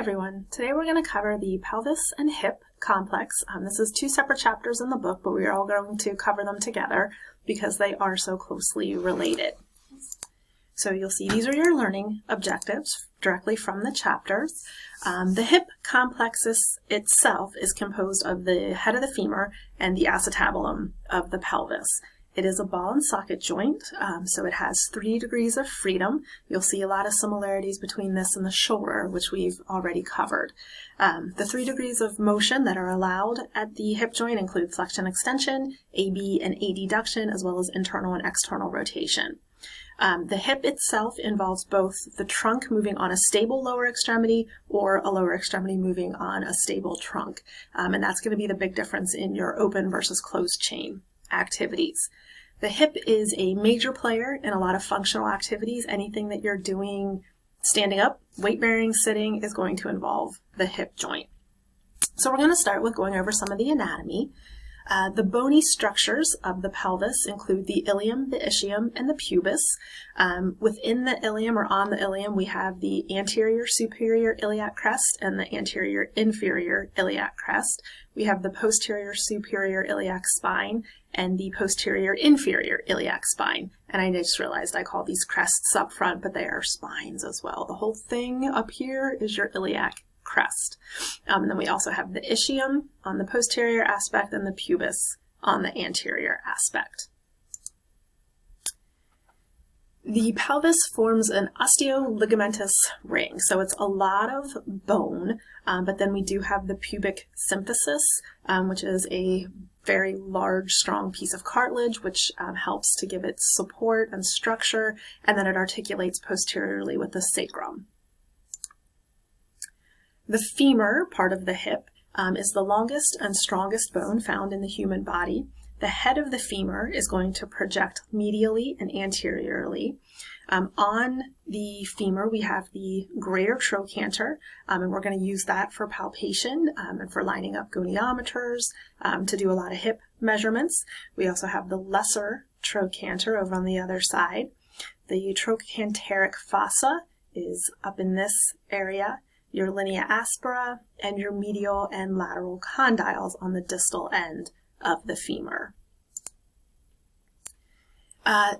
everyone. Today we're going to cover the pelvis and hip complex. This is two separate chapters in the book, but we are all going to cover them together because they are so closely related. So you'll see these are your learning objectives directly from the chapters. The hip complex itself is composed of the head of the femur and the acetabulum of the pelvis. It is a ball and socket joint, so it has 3 degrees of freedom. You'll see a lot of similarities between this and the shoulder, which we've already covered. The 3 degrees of motion that are allowed at the hip joint include flexion extension, AB and adduction, as well as internal and external rotation. The hip itself involves both the trunk moving on a stable lower extremity or a lower extremity moving on a stable trunk. And that's going to be the big difference in your open versus closed chain activities. The hip is a major player in a lot of functional activities. Anything that you're doing standing up, weight bearing, sitting is going to involve the hip joint. So we're going to start with going over some of the anatomy. The bony structures of the pelvis include the ilium, the ischium, and the pubis. Within the ilium or on the ilium, we have the anterior superior iliac crest and the anterior inferior iliac crest. We have the posterior superior iliac spine and the posterior inferior iliac spine. And I just realized I call these crests up front, but they are spines as well. The whole thing up here is your iliac crest. And then we also have the ischium on the posterior aspect and the pubis on the anterior aspect. The pelvis forms an osteoligamentous ring, so it's a lot of bone, but then we do have the pubic symphysis, which is a very large, strong piece of cartilage, which helps to give it support and structure, and then it articulates posteriorly with the sacrum. The femur, part of the hip, is the longest and strongest bone found in the human body. The head of the femur is going to project medially and anteriorly. On the femur, we have the greater trochanter, and we're going to use that for palpation and for lining up goniometers to do a lot of hip measurements. We also have the lesser trochanter over on the other side. The trochanteric fossa is up in this area, your linea aspera, and your medial and lateral condyles on the distal end of the femur.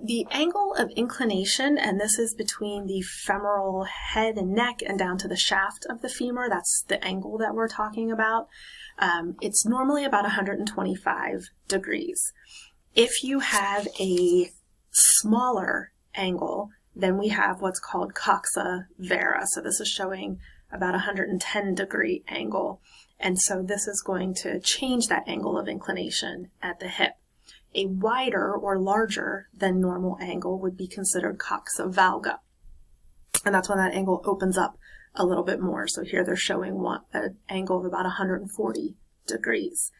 The angle of inclination, and this is between the femoral head and neck and down to the shaft of the femur, that's the angle that we're talking about. It's normally about 125 degrees. If you have a smaller angle, then we have what's called coxa vara. So this is showing about 110 degree angle. And so this is going to change that angle of inclination at the hip. A wider or larger than normal angle would be considered coxa valga. And that's when that angle opens up a little bit more. So here they're showing an angle of about 140 degrees.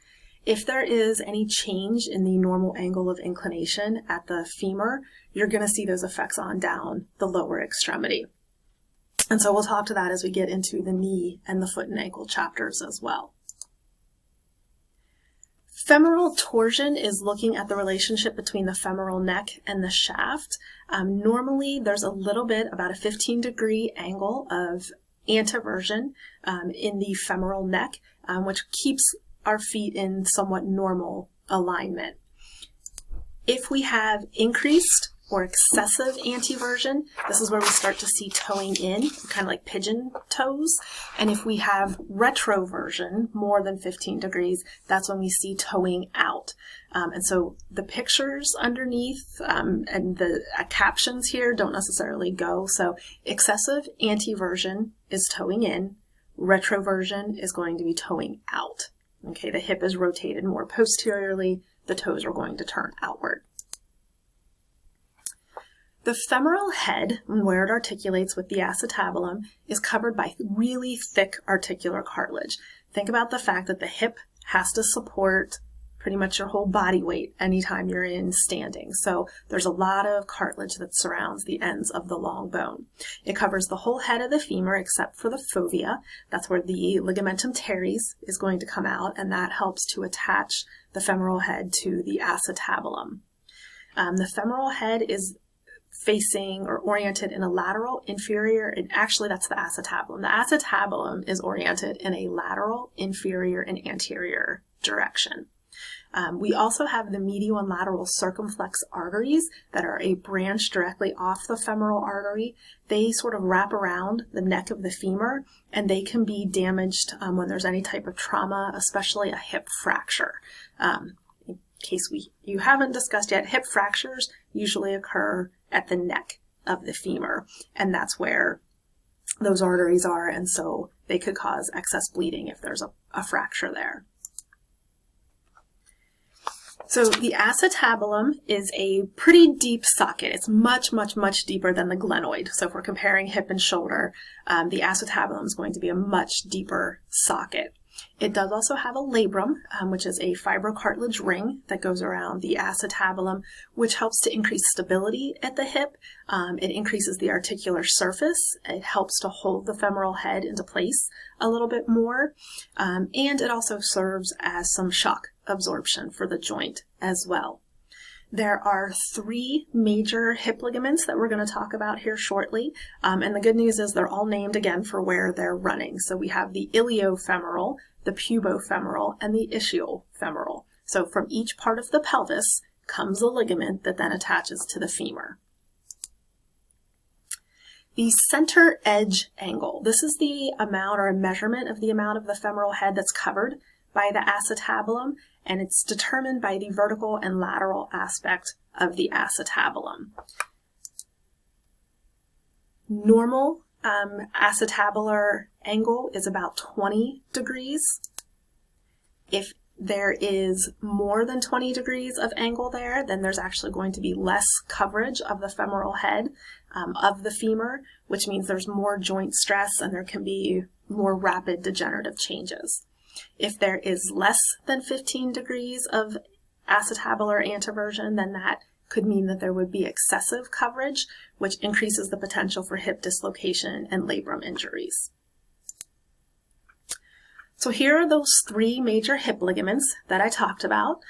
If there is any change in the normal angle of inclination at the femur, you're going to see those effects on down the lower extremity. And so we'll talk to that as we get into the knee and the foot and ankle chapters as well. Femoral torsion is looking at the relationship between the femoral neck and the shaft. Normally, there's a little bit, about a 15 degree angle of anteversion in the femoral neck, which keeps our feet in somewhat normal alignment. If we have increased or excessive anteversion, this is where we start to see toeing in, kind of like pigeon toes. And if we have retroversion, more than 15 degrees, that's when we see toeing out. And so the pictures underneath and the captions here don't necessarily go. So excessive anteversion is toeing in, retroversion is going to be toeing out. Okay, the hip is rotated more posteriorly, the toes are going to turn outward. The femoral head, where it articulates with the acetabulum, is covered by really thick articular cartilage. Think about the fact that the hip has to support pretty much your whole body weight anytime you're in standing. So there's a lot of cartilage that surrounds the ends of the long bone. It covers the whole head of the femur except for the fovea. That's where the ligamentum teres is going to come out, and that helps to attach the femoral head to the acetabulum. The femoral head is facing or oriented in a lateral, inferior, and actually that's the acetabulum. The acetabulum is oriented in a lateral, inferior, and anterior direction. We also have the medial and lateral circumflex arteries that are a branch directly off the femoral artery. They sort of wrap around the neck of the femur, and they can be damaged when there's any type of trauma, especially a hip fracture. In case you haven't discussed yet, hip fractures usually occur at the neck of the femur, and that's where those arteries are, and so they could cause excess bleeding if there's a fracture there. So the acetabulum is a pretty deep socket. It's much, much, much deeper than the glenoid. So if we're comparing hip and shoulder, the acetabulum is going to be a much deeper socket. It does also have a labrum, which is a fibrocartilage ring that goes around the acetabulum, which helps to increase stability at the hip. It increases the articular surface. It helps to hold the femoral head into place a little bit more. And it also serves as some shock absorption for the joint as well. There are 3 major hip ligaments that we're going to talk about here shortly, and the good news is they're all named again for where they're running. So we have the iliofemoral, the pubofemoral, and the ischiofemoral. So from each part of the pelvis comes a ligament that then attaches to the femur. The center edge angle. This is the amount or a measurement of the amount of the femoral head that's covered by the acetabulum, and it's determined by the vertical and lateral aspect of the acetabulum. Normal acetabular angle is about 20 degrees. If there is more than 20 degrees of angle there, then there's actually going to be less coverage of the femoral head of the femur, which means there's more joint stress and there can be more rapid degenerative changes. If there is less than 15 degrees of acetabular anteversion, then that could mean that there would be excessive coverage, which increases the potential for hip dislocation and labrum injuries. So here are those 3 major hip ligaments that I talked about.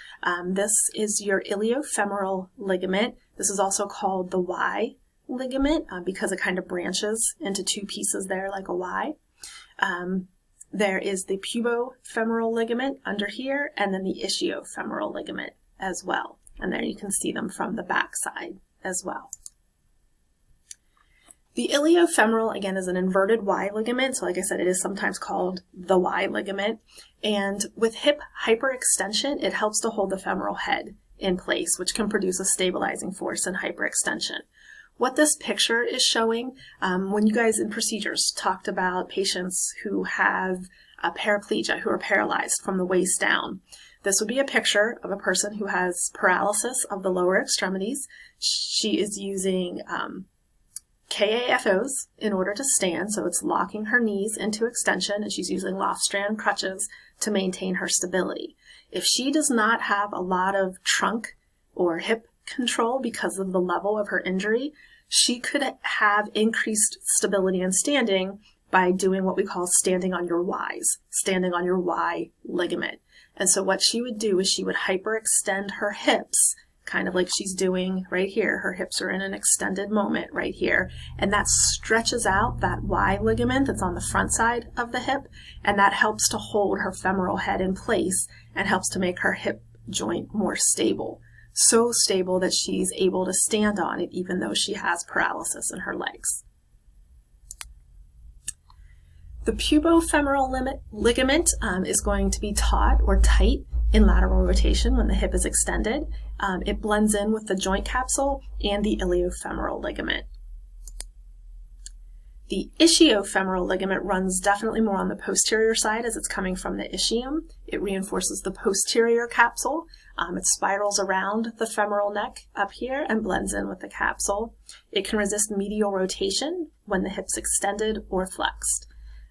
This is your iliofemoral ligament. This is also called the Y ligament because it kind of branches into 2 pieces there like a Y. There is the pubofemoral ligament under here, and then the ischiofemoral ligament as well. And there you can see them from the back side as well. The iliofemoral, again, is an inverted Y ligament. So like I said, it is sometimes called the Y ligament. And with hip hyperextension, it helps to hold the femoral head in place, which can produce a stabilizing force in hyperextension. What this picture is showing, when you guys in procedures talked about patients who have a paraplegia, who are paralyzed from the waist down, this would be a picture of a person who has paralysis of the lower extremities. She is using KAFOs in order to stand, so it's locking her knees into extension, and she's using Lofstrand crutches to maintain her stability. If she does not have a lot of trunk or hip control because of the level of her injury, she could have increased stability and standing by doing what we call standing on your Ys, standing on your Y ligament. And so what she would do is she would hyperextend her hips, kind of like she's doing right here. Her hips are in an extended moment right here, and that stretches out that Y ligament that's on the front side of the hip, and that helps to hold her femoral head in place and helps to make her hip joint more stable. So stable that she's able to stand on it even though she has paralysis in her legs. The pubofemoral ligament is going to be taut or tight in lateral rotation when the hip is extended. It blends in with the joint capsule and the iliofemoral ligament. The ischiofemoral ligament runs definitely more on the posterior side as it's coming from the ischium. It reinforces the posterior capsule. It spirals around the femoral neck up here and blends in with the capsule. It can resist medial rotation when the hip's extended or flexed.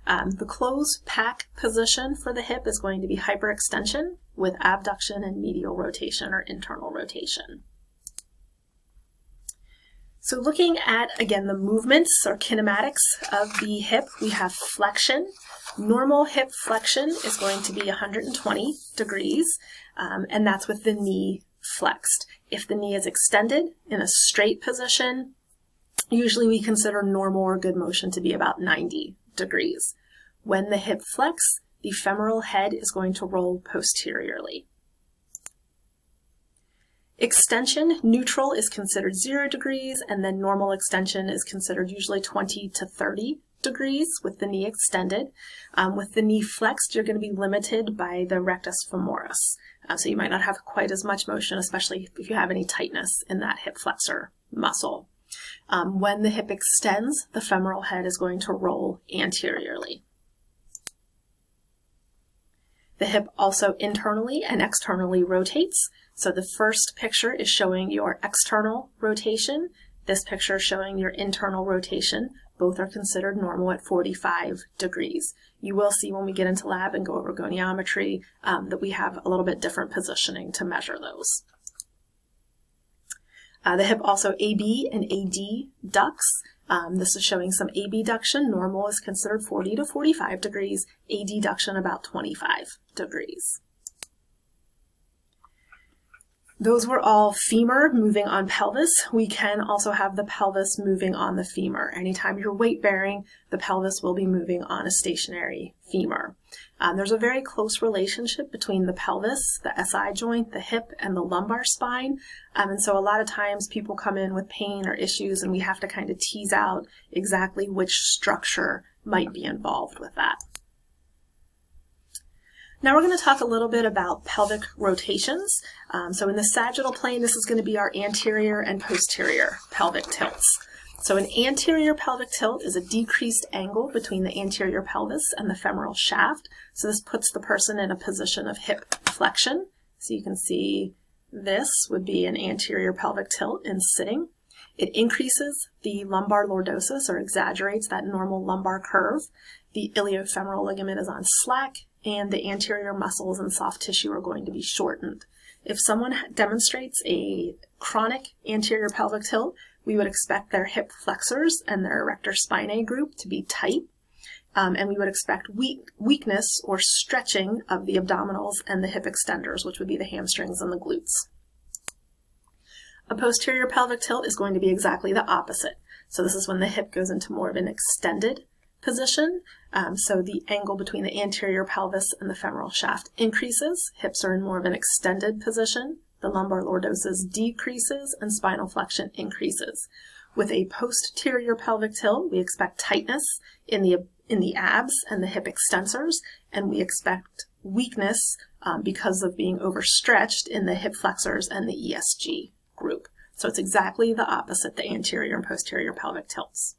The closed pack position for the hip is going to be hyperextension with abduction and medial rotation or internal rotation. So looking at, again, the movements or kinematics of the hip, we have flexion. Normal hip flexion is going to be 120 degrees, and that's with the knee flexed. If the knee is extended in a straight position, Usually we consider normal or good motion to be about 90 degrees. When the hip flex, the femoral head is going to roll posteriorly. Extension, neutral is considered 0 degrees, and then normal extension is considered usually 20 to 30 degrees with the knee extended. With the knee flexed, you're going to be limited by the rectus femoris. So you might not have quite as much motion, especially if you have any tightness in that hip flexor muscle. When the hip extends, the femoral head is going to roll anteriorly. The hip also internally and externally rotates. So the first picture is showing your external rotation. This picture is showing your internal rotation. Both are considered normal at 45 degrees. You will see when we get into lab and go over goniometry that we have a little bit different positioning to measure those. The hip also AB and AD ducts. This is showing some abduction. Normal is considered 40 to 45 degrees, adduction about 25 degrees. Those were all femur moving on pelvis. We can also have the pelvis moving on the femur. Anytime you're weight bearing, the pelvis will be moving on a stationary femur. There's a very close relationship between the pelvis, the SI joint, the hip, and the lumbar spine. And so a lot of times people come in with pain or issues and we have to kind of tease out exactly which structure might be involved with that. Now we're going to talk a little bit about pelvic rotations. So in the sagittal plane, this is going to be our anterior and posterior pelvic tilts. So an anterior pelvic tilt is a decreased angle between the anterior pelvis and the femoral shaft. So this puts the person in a position of hip flexion. So you can see this would be an anterior pelvic tilt in sitting. It increases the lumbar lordosis or exaggerates that normal lumbar curve. The iliofemoral ligament is on slack, and the anterior muscles and soft tissue are going to be shortened. If someone demonstrates a chronic anterior pelvic tilt, we would expect their hip flexors and their erector spinae group to be tight, and we would expect weakness or stretching of the abdominals and the hip extenders, which would be the hamstrings and the glutes. A posterior pelvic tilt is going to be exactly the opposite. So this is when the hip goes into more of an extended position. So the angle between the anterior pelvis and the femoral shaft increases. Hips are in more of an extended position. The lumbar lordosis decreases and spinal flexion increases. With a posterior pelvic tilt, we expect tightness in the abs and the hip extensors, and we expect weakness because of being overstretched in the hip flexors and the ESG group. So it's exactly the opposite, the anterior and posterior pelvic tilts.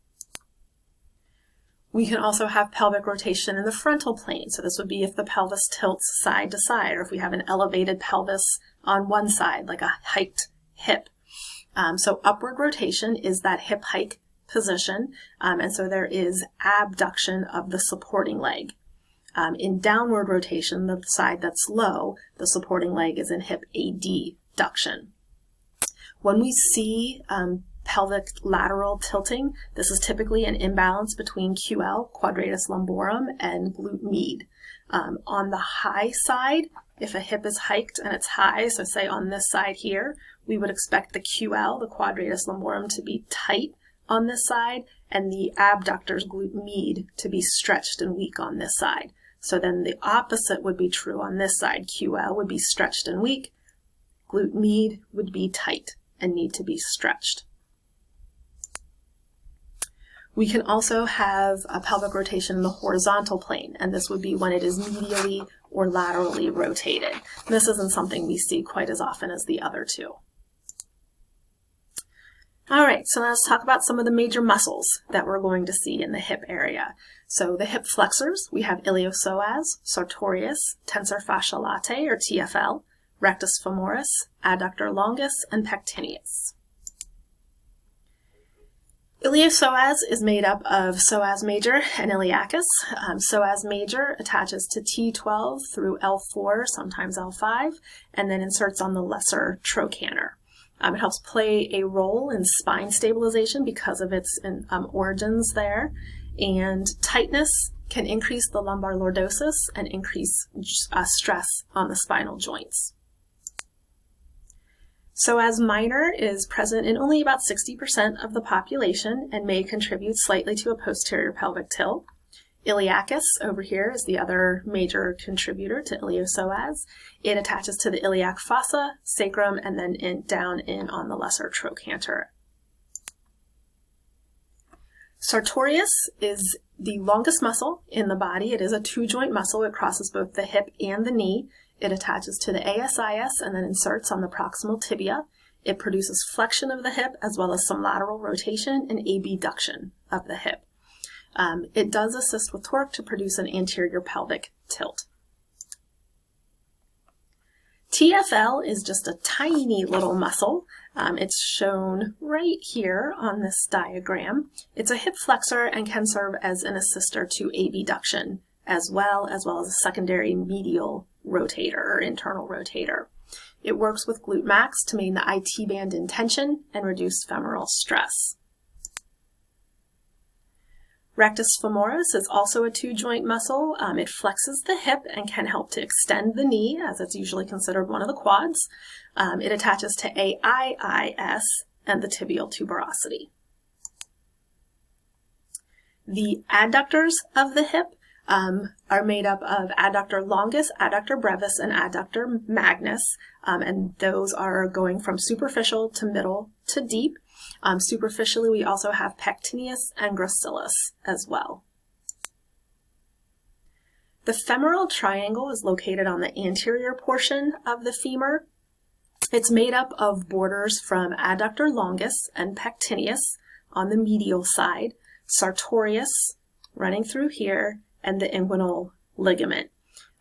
We can also have pelvic rotation in the frontal plane. So this would be if the pelvis tilts side to side, or if we have an elevated pelvis on one side, like a hiked hip. So upward rotation is that hip hike position, and so there is abduction of the supporting leg. In downward rotation, the side that's low, the supporting leg is in hip adduction. When we see pelvic lateral tilting, this is typically an imbalance between QL, quadratus lumborum, and glute med. On the high side, if a hip is hiked and it's high, so say on this side here, we would expect the QL, the quadratus lumborum, to be tight on this side, and the abductors, glute med, to be stretched and weak on this side. So then the opposite would be true on this side. QL would be stretched and weak, glute med would be tight and need to be stretched. We can also have a pelvic rotation in the horizontal plane, and this would be when it is medially or laterally rotated. This isn't something we see quite as often as the other two. All right, so let's talk about some of the major muscles that we're going to see in the hip area. So the hip flexors, we have iliopsoas, sartorius, tensor fasciae latae, or TFL, rectus femoris, adductor longus, and pectineus. Iliopsoas is made up of psoas major and iliacus. Psoas major attaches to T12 through L4, sometimes L5, and then inserts on the lesser trochanter. It helps play a role in spine stabilization because of its origins there, and tightness can increase the lumbar lordosis and increase stress on the spinal joints. Psoas minor is present in only about 60% of the population and may contribute slightly to a posterior pelvic tilt. Iliacus over here is the other major contributor to iliopsoas. It attaches to the iliac fossa, sacrum, and then down in on the lesser trochanter. Sartorius is the longest muscle in the body. It is a two-joint muscle. It crosses both the hip and the knee. It attaches to the ASIS and then inserts on the proximal tibia. It produces flexion of the hip as well as some lateral rotation and abduction of the hip. It does assist with torque to produce an anterior pelvic tilt. TFL is just a tiny little muscle. It's shown right here on this diagram. It's a hip flexor and can serve as an assister to abduction as well as a secondary medial rotator or internal rotator. It works with glute max to maintain the IT band in tension and reduce femoral stress. Rectus femoris is also a two-joint muscle. It flexes the hip and can help to extend the knee, as it's usually considered one of the quads. It attaches to AIIS and the tibial tuberosity. The adductors of the hip are made up of adductor longus, adductor brevis, and adductor magnus, and those are going from superficial to middle to deep. Superficially, we also have pectineus and gracilis as well. The femoral triangle is located on the anterior portion of the femur. It's made up of borders from adductor longus and pectineus on the medial side, sartorius running through here, and the inguinal ligament.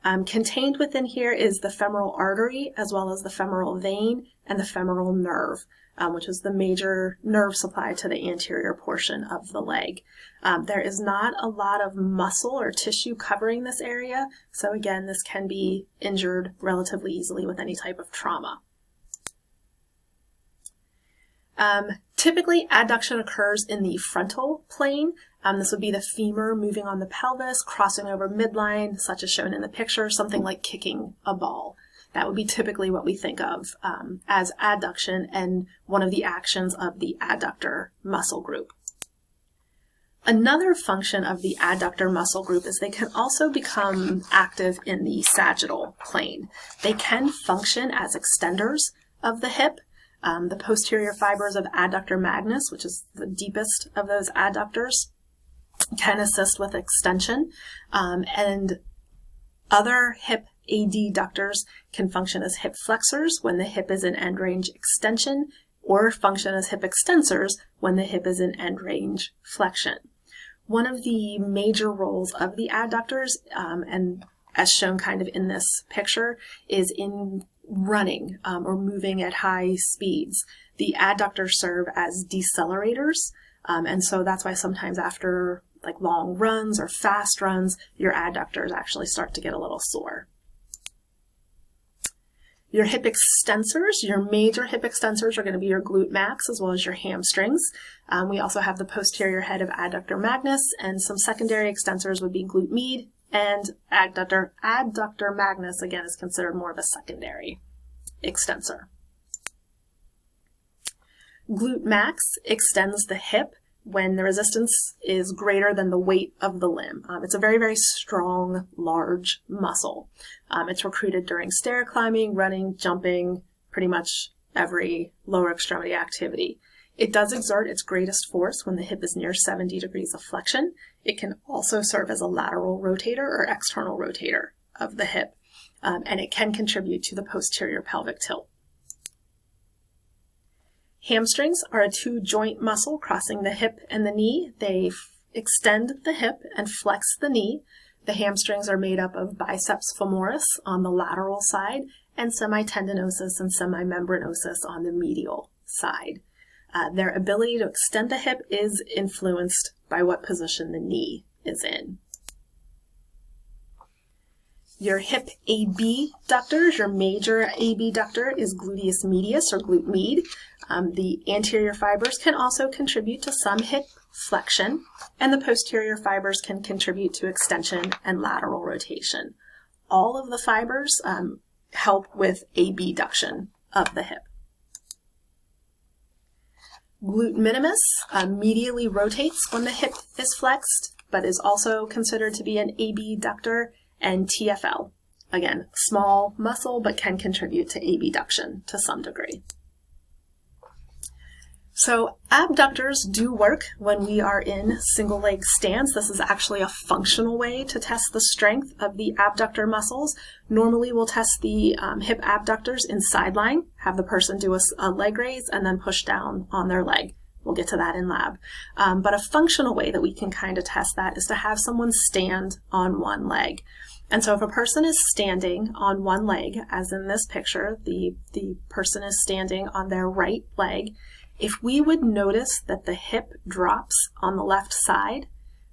Contained within here is the femoral artery as well as the femoral vein and the femoral nerve, which is the major nerve supply to the anterior portion of the leg. There is not a lot of muscle or tissue covering this area, so again, this can be injured relatively easily with any type of trauma. Typically, adduction occurs in the frontal plane. This would be the femur moving on the pelvis, crossing over midline, such as shown in the picture, something like kicking a ball. That would be typically what we think of as adduction and one of the actions of the adductor muscle group. Another function of the adductor muscle group is they can also become active in the sagittal plane. They can function as extenders of the hip. The posterior fibers of adductor magnus, which is the deepest of those adductors, can assist with extension, and other hip adductors can function as hip flexors when the hip is in end range extension, or function as hip extensors when the hip is in end range flexion. One of the major roles of the adductors, and as shown kind of in this picture, is in running or moving at high speeds. The adductors serve as decelerators, and so that's why sometimes after like long runs or fast runs, your adductors actually start to get a little sore. Your hip extensors, your major hip extensors are going to be your glute max as well as your hamstrings. We also have the posterior head of adductor magnus, and some secondary extensors would be glute med, and adductor magnus, again, is considered more of a secondary extensor. Glute max extends the hip when the resistance is greater than the weight of the limb. It's a very, very strong, large muscle. It's recruited during stair climbing, running, jumping, pretty much every lower extremity activity. It does exert its greatest force when the hip is near 70 degrees of flexion. It can also serve as a lateral rotator or external rotator of the hip, and it can contribute to the posterior pelvic tilt. Hamstrings are a two-joint muscle crossing the hip and the knee. They extend the hip and flex the knee. The hamstrings are made up of biceps femoris on the lateral side and semitendinosus and semimembranosus on the medial side. Their ability to extend the hip is influenced by what position the knee is in. Your hip abductors, your major abductor is gluteus medius or glute med. The anterior fibers can also contribute to some hip flexion, and the posterior fibers can contribute to extension and lateral rotation. All of the fibers help with abduction of the hip. Glute minimus medially rotates when the hip is flexed, but is also considered to be an abductor, and TFL. Again, small muscle, but can contribute to abduction to some degree. So abductors do work when we are in single leg stance. This is actually a functional way to test the strength of the abductor muscles. Normally we'll test the hip abductors in side lying, have the person do a leg raise and then push down on their leg. We'll get to that in lab. But a functional way that we can kind of test that is to have someone stand on one leg. And so if a person is standing on one leg, as in this picture, the person is standing on their right leg, if we would notice that the hip drops on the left side,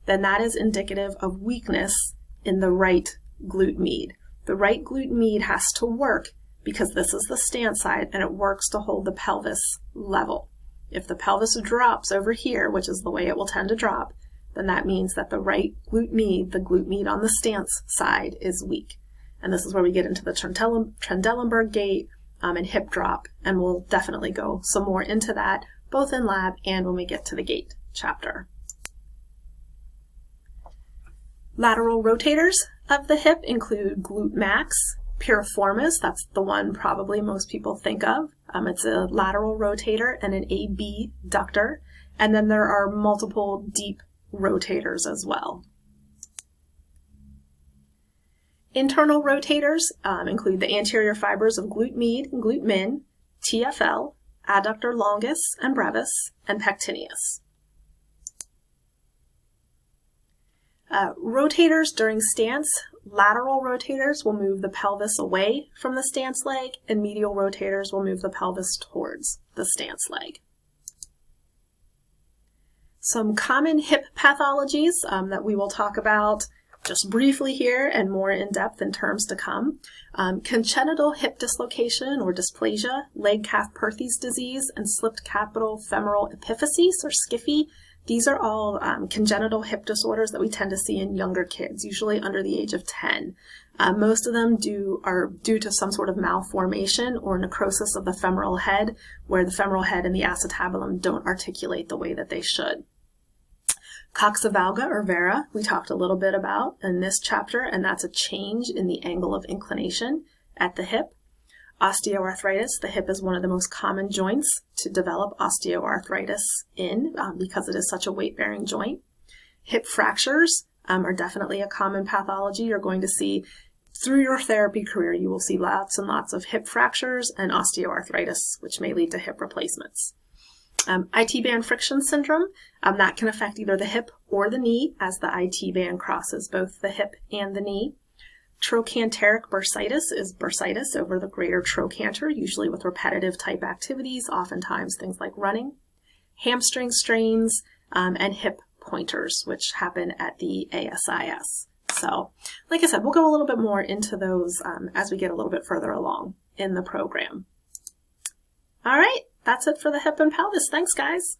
then that is indicative of weakness in the right glute med. The right glute med has to work because this is the stance side and it works to hold the pelvis level. If the pelvis drops over here, which is the way it will tend to drop, then that means that the right glute med, the glute med on the stance side, is weak. And this is where we get into the Trendelenburg gait, and hip drop, and we'll definitely go some more into that, both in lab and when we get to the gait chapter. Lateral rotators of the hip include glute max, piriformis, that's the one probably most people think of. It's a lateral rotator and an abductor, and then there are multiple deep rotators as well. Internal rotators include the anterior fibers of glute med and glute min, TFL, adductor longus and brevis, and pectineus. Rotators during stance, lateral rotators will move the pelvis away from the stance leg, and medial rotators will move the pelvis towards the stance leg. Some common hip pathologies that we will talk about just briefly here and more in depth in terms to come. Congenital hip dislocation or dysplasia, leg calf Perthes disease, and slipped capital femoral epiphysis or SCFE. These are all congenital hip disorders that we tend to see in younger kids, usually under the age of 10. Most of them are due to some sort of malformation or necrosis of the femoral head, where the femoral head and the acetabulum don't articulate the way that they should. Coxa-valga or vera, we talked a little bit about in this chapter, and that's a change in the angle of inclination at the hip. Osteoarthritis, the hip is one of the most common joints to develop osteoarthritis in because it is such a weight-bearing joint. Hip fractures are definitely a common pathology. You're going to see through your therapy career, you will see lots and lots of hip fractures and osteoarthritis, which may lead to hip replacements. IT band friction syndrome, that can affect either the hip or the knee as the IT band crosses both the hip and the knee. Trochanteric bursitis is bursitis over the greater trochanter, usually with repetitive type activities, oftentimes things like running. Hamstring strains and hip pointers, which happen at the ASIS. So, like I said, we'll go a little bit more into those as we get a little bit further along in the program. All right. That's it for the hip and pelvis. Thanks, guys.